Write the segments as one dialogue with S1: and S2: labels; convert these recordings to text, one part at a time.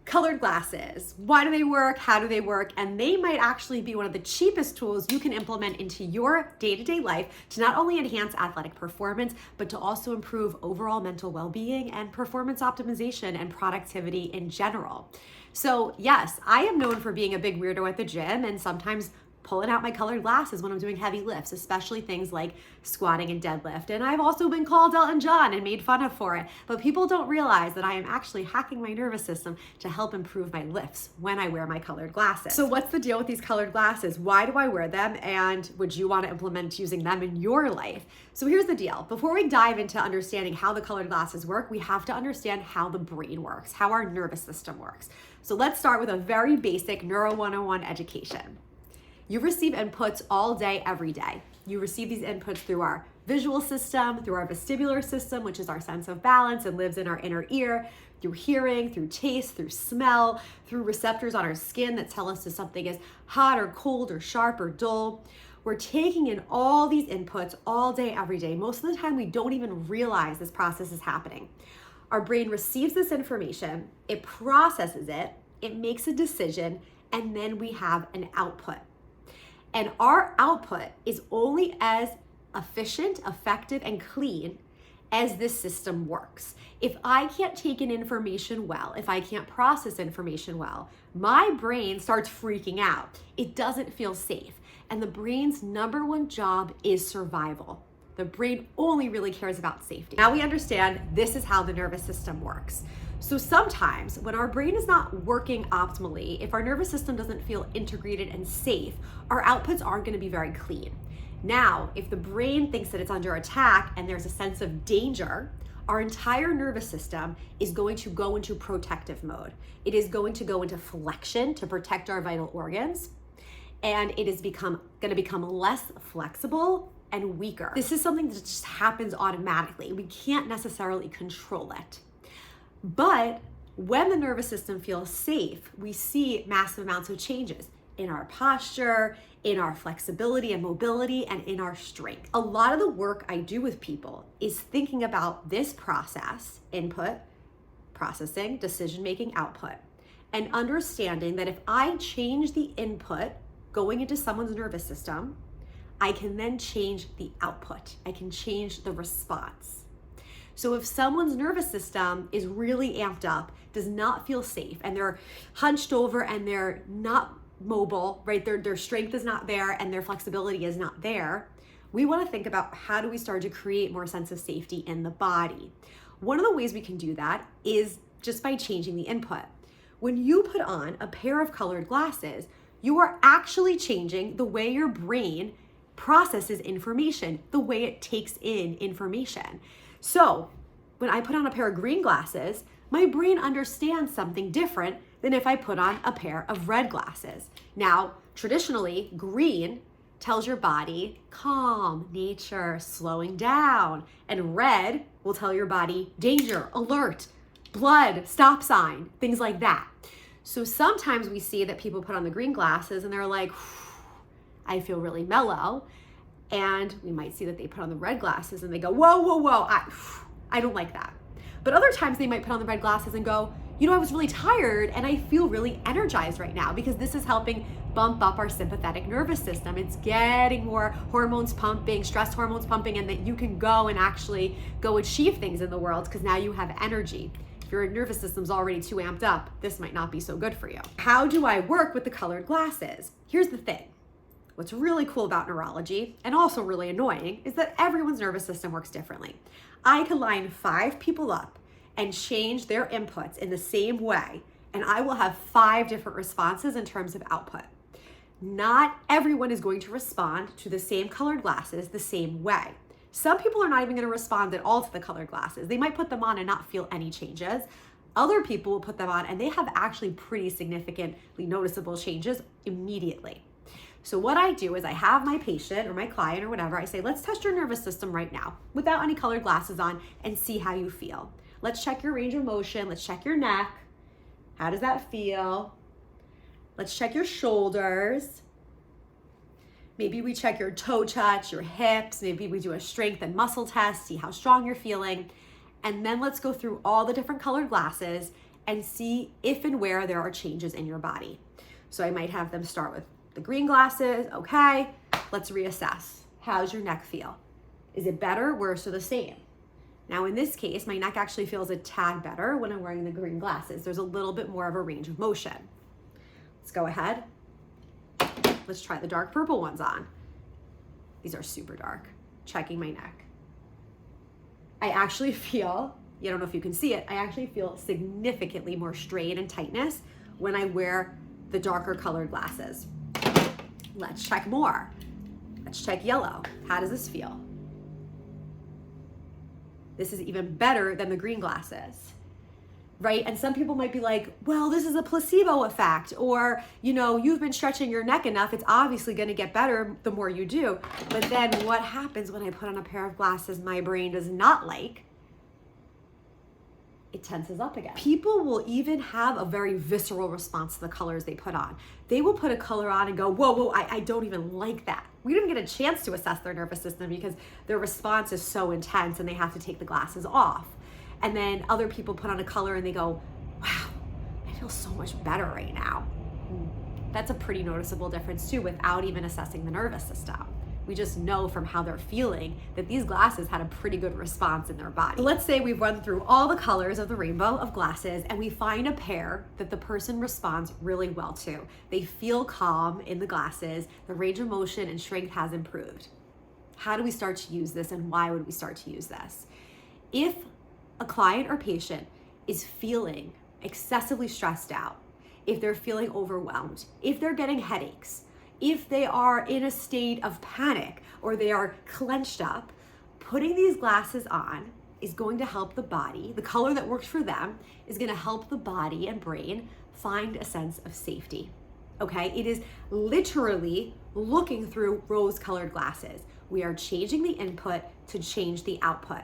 S1: Colored glasses. Why do they work? How do they work? And they might actually be one of the cheapest tools you can implement into your day-to-day life to not only enhance athletic performance, but to also improve overall mental well-being and performance optimization and productivity in general. So yes, I am known for being a big weirdo at the gym and sometimes pulling out my colored glasses when I'm doing heavy lifts, especially things like squatting and deadlift. And I've also been called Elton John and made fun of for it. But people don't realize that I am actually hacking my nervous system to help improve my lifts when I wear my colored glasses. So what's the deal with these colored glasses? Why do I wear them? And would you want to implement using them in your life? So here's the deal. Before we dive into understanding how the colored glasses work, we have to understand how the brain works, how our nervous system works. So let's start with a very basic Neuro 101 education. You receive inputs all day, every day. You receive these inputs through our visual system, through our vestibular system, which is our sense of balance and lives in our inner ear, through hearing, through taste, through smell, through receptors on our skin that tell us if something is hot or cold or sharp or dull. We're taking in all these inputs all day, every day. Most of the time, we don't even realize this process is happening. Our brain receives this information, it processes it, it makes a decision, and then we have an output. And our output is only as efficient, effective, and clean as this system works. If I can't take in information well, if I can't process information well, my brain starts freaking out. It doesn't feel safe. And the brain's number one job is survival. The brain only really cares about safety. Now we understand this is how the nervous system works. So sometimes when our brain is not working optimally, if our nervous system doesn't feel integrated and safe, our outputs aren't going to be very clean. Now, if the brain thinks that it's under attack and there's a sense of danger, our entire nervous system is going to go into protective mode. It is going to go into flexion to protect our vital organs, and it is going to become less flexible and weaker. This is something that just happens automatically. We can't necessarily control it. But when the nervous system feels safe, we see massive amounts of changes in our posture, in our flexibility and mobility, and in our strength. A lot of the work I do with people is thinking about this process: input, processing, decision-making, output, and understanding that if I change the input going into someone's nervous system, I can then change the output. I can change the response. So if someone's nervous system is really amped up, does not feel safe, and they're hunched over and they're not mobile, right? Their strength is not there and their flexibility is not there, we want to think about how do we start to create more sense of safety in the body. One of the ways we can do that is just by changing the input. When you put on a pair of colored glasses, you are actually changing the way your brain processes information, the way it takes in information. So when I put on a pair of green glasses, my brain understands something different than if I put on a pair of red glasses. Now, traditionally, green tells your body calm, nature, slowing down, and red will tell your body danger, alert, blood, stop sign, things like that. So sometimes we see that people put on the green glasses and they're like, I feel really mellow. And we might see that they put on the red glasses and they go, whoa, whoa, whoa, I don't like that. But other times they might put on the red glasses and go, I was really tired and I feel really energized right now, because this is helping bump up our sympathetic nervous system. It's getting more hormones pumping, stress hormones pumping, and that you can go and actually go achieve things in the world because now you have energy. If your nervous system's already too amped up, this might not be so good for you. How do I work with the colored glasses? Here's the thing. What's really cool about neurology, and also really annoying, is that everyone's nervous system works differently. I could line 5 people up and change their inputs in the same way, and I will have 5 different responses in terms of output. Not everyone is going to respond to the same colored glasses the same way. Some people are not even going to respond at all to the colored glasses. They might put them on and not feel any changes. Other people will put them on and they have actually pretty significantly noticeable changes immediately. So what I do is I have my patient or my client or whatever, I say, let's test your nervous system right now without any colored glasses on and see how you feel. Let's check your range of motion. Let's check your neck. How does that feel? Let's check your shoulders. Maybe we check your toe touch, your hips. Maybe we do a strength and muscle test, see how strong you're feeling. And then let's go through all the different colored glasses and see if and where there are changes in your body. So I might have them start with the green glasses. Okay, let's reassess. How's your neck feel? Is it better, worse, or the same? Now in this case, my neck actually feels a tad better when I'm wearing the green glasses. There's a little bit more of a range of motion. Let's go ahead. Let's try the dark purple ones on. These are super dark. Checking my neck. I actually feel, I don't know if you can see it, I actually feel significantly more strain and tightness when I wear the darker colored glasses. Let's check more. Let's check yellow. How does this feel? This is even better than the green glasses, right? And some people might be like, well, this is a placebo effect, or, you've been stretching your neck enough, it's obviously gonna get better the more you do. But then what happens when I put on a pair of glasses my brain does not like? It tenses up again. People will even have a very visceral response to the colors they put on. They will put a color on and go, whoa, I don't even like that. We don't get a chance to assess their nervous system because their response is so intense and they have to take the glasses off. And then other people put on a color and they go, wow, I feel so much better right now. That's a pretty noticeable difference too, without even assessing the nervous system. We just know from how they're feeling that these glasses had a pretty good response in their body. Let's say we've run through all the colors of the rainbow of glasses and we find a pair that the person responds really well to. They feel calm in the glasses, the range of motion and strength has improved. How do we start to use this, and why would we start to use this? If a client or patient is feeling excessively stressed out, if they're feeling overwhelmed, if they're getting headaches, if they are in a state of panic or they are clenched up, putting these glasses on is going to help the body, the color that works for them is going to help the body and brain find a sense of safety. Okay, it is literally looking through rose-colored glasses. We are changing the input to change the output.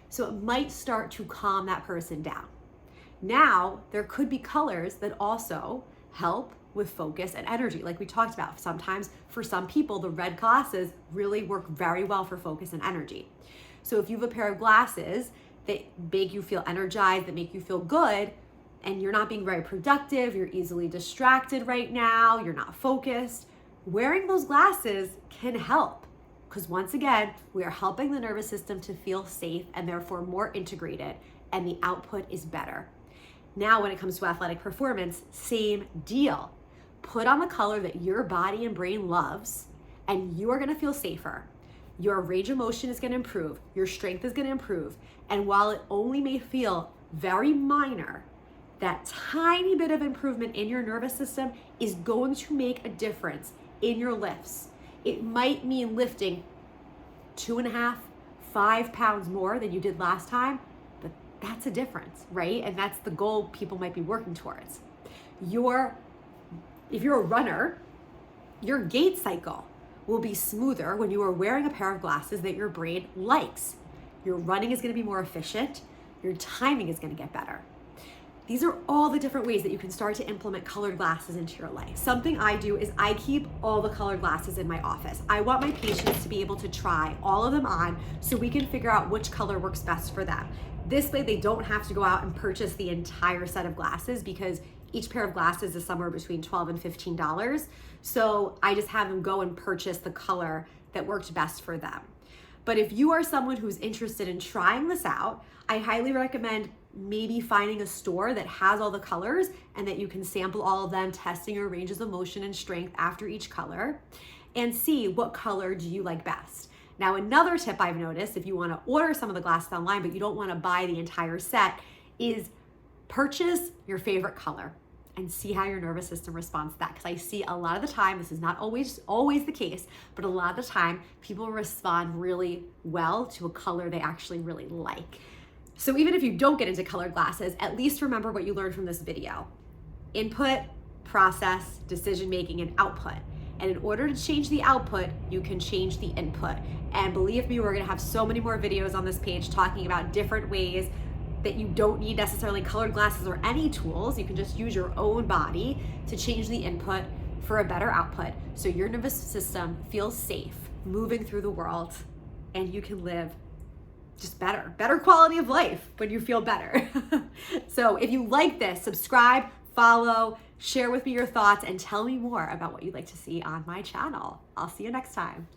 S1: So it might start to calm that person down. Now, there could be colors that also help with focus and energy, like we talked about. Sometimes for some people, the red glasses really work very well for focus and energy. So if you have a pair of glasses that make you feel energized, that make you feel good, and you're not being very productive, you're easily distracted right now, you're not focused, wearing those glasses can help. Because once again, we are helping the nervous system to feel safe and therefore more integrated, and the output is better. Now, when it comes to athletic performance, same deal. Put on the color that your body and brain loves, and you are gonna feel safer. Your range of motion is gonna improve, your strength is gonna improve, and while it only may feel very minor, that tiny bit of improvement in your nervous system is going to make a difference in your lifts. It might mean lifting 2.5, 5 pounds more than you did last time, but that's a difference, right? And that's the goal people might be working towards. If you're a runner, your gait cycle will be smoother when you are wearing a pair of glasses that your brain likes. Your running is going to be more efficient. Your timing is going to get better. These are all the different ways that you can start to implement colored glasses into your life. Something I do is I keep all the colored glasses in my office. I want my patients to be able to try all of them on so we can figure out which color works best for them. This way they don't have to go out and purchase the entire set of glasses, because each pair of glasses is somewhere between $12 and $15. So I just have them go and purchase the color that worked best for them. But if you are someone who's interested in trying this out, I highly recommend maybe finding a store that has all the colors and that you can sample all of them, testing your ranges of motion and strength after each color, and see what color do you like best. Now, another tip I've noticed, if you want to order some of the glasses online but you don't want to buy the entire set, is purchase your favorite color and see how your nervous system responds to that. Because I see a lot of the time, this is not always the case, but a lot of the time people respond really well to a color they actually really like. So even if you don't get into colored glasses, at least remember what you learned from this video. Input, process, decision-making, and output. And in order to change the output, you can change the input. And believe me, we're gonna have so many more videos on this page talking about different ways that you don't need necessarily colored glasses or any tools. You can just use your own body to change the input for a better output, so your nervous system feels safe moving through the world and you can live just better quality of life when you feel better. So if you like this, subscribe, follow, share with me your thoughts, and tell me more about what you'd like to see on my channel. I'll see you next time.